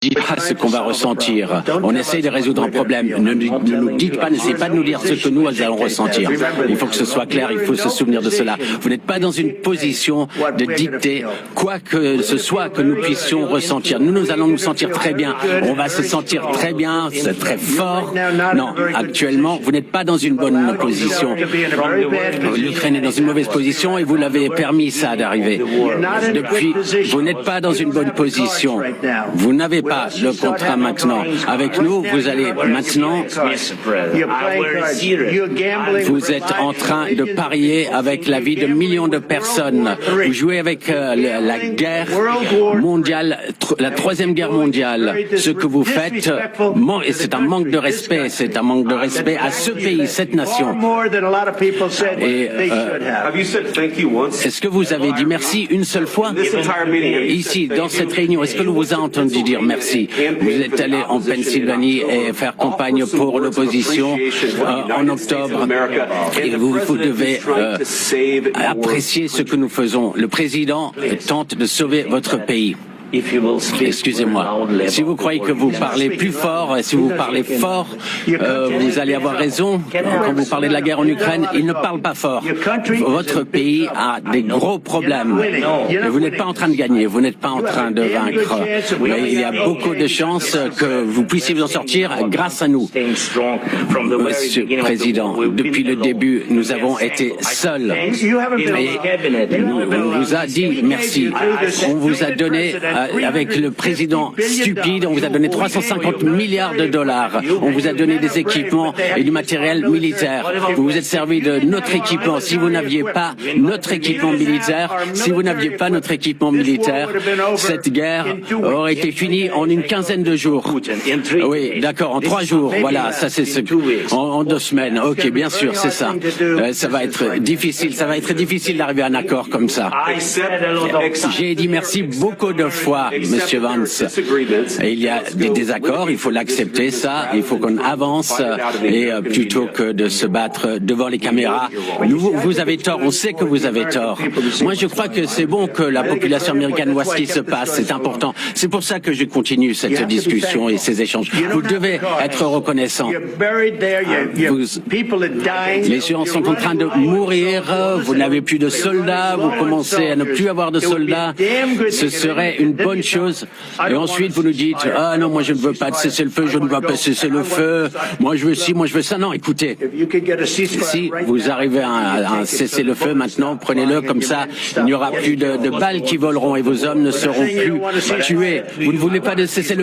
dit pas ce qu'on va ressentir. On essaye de résoudre un problème. Ne nous dites pas, n'essayez pas de nous dire ce que nous allons ressentir. Il faut que ce soit clair, il faut se souvenir de cela. Vous n'êtes pas dans une position de dicter quoi que ce soit que nous puissions ressentir. Nous allons nous sentir très bien. On va se sentir très bien, c'est très fort. Non, actuellement, vous n'êtes pas dans une bonne position. L'Ukraine est dans une mauvaise position et vous l'avez permis ça d'arriver. Depuis, vous n'êtes pas dans une bonne position. Vous n'avez pas le contrat maintenant. Avec nous, vous allez maintenant, vous êtes en train de parier avec la vie de millions de personnes. Vous jouez avec la guerre mondiale, la troisième guerre mondiale. Ce que vous faites, c'est un manque de respect. C'est un manque de respect à ce pays, cette nation. Et est-ce que vous avez dit merci une seule fois ici, dans cette réunion? Est-ce que nous vous avons entendu dire merci? Vous êtes allé en Pennsylvanie et faire campagne pour l'opposition en octobre. Et vous devez apprécier ce que nous faisons. Le président tente de sauver votre pays. Excusez-moi. Si vous croyez que vous parlez plus fort, si vous parlez fort, vous allez avoir raison. Quand vous parlez de la guerre en Ukraine, il ne parle pas fort. Votre pays a des gros problèmes. Et vous n'êtes pas en train de gagner, vous n'êtes pas en train de vaincre. Mais il y a beaucoup de chances que vous puissiez vous en sortir grâce à nous. Monsieur le Président, depuis le début, nous avons été seuls. Et on vous a dit merci. On vous a donné avec le président stupide, on vous a donné 350 milliards de dollars. On vous a donné des équipements et du matériel militaire. Vous vous êtes servi de notre équipement. Si vous n'aviez pas notre équipement militaire, cette guerre aurait été finie en une quinzaine de jours. Oui, d'accord, en 3 jours. Voilà, ça c'est en 2 semaines. Ok, bien sûr, c'est ça. Ça va être difficile d'arriver à un accord comme ça. J'ai dit merci beaucoup de fois, Monsieur Vance. Et il y a des désaccords, il faut l'accepter, ça. Il faut qu'on avance et plutôt que de se battre devant les caméras. Vous avez tort, on sait que vous avez tort. Moi, je crois que c'est bon que la population américaine voit ce qui se passe, c'est important. C'est pour ça que je continue cette discussion et ces échanges. Vous devez être reconnaissant. Les gens sont en train de mourir, vous n'avez plus de soldats, vous commencez à ne plus avoir de soldats. Ce serait une bonne chose. Et ensuite, vous nous dites, ah non, moi je ne veux pas de cessez-le-feu, je ne veux pas cesser le feu, moi je veux ci, moi je veux ça. Non, écoutez, si vous arrivez à un cessez-le-feu maintenant, prenez-le comme ça, il n'y aura plus de balles qui voleront et vos hommes ne seront plus tués. Vous ne voulez pas de cessez-le-feu?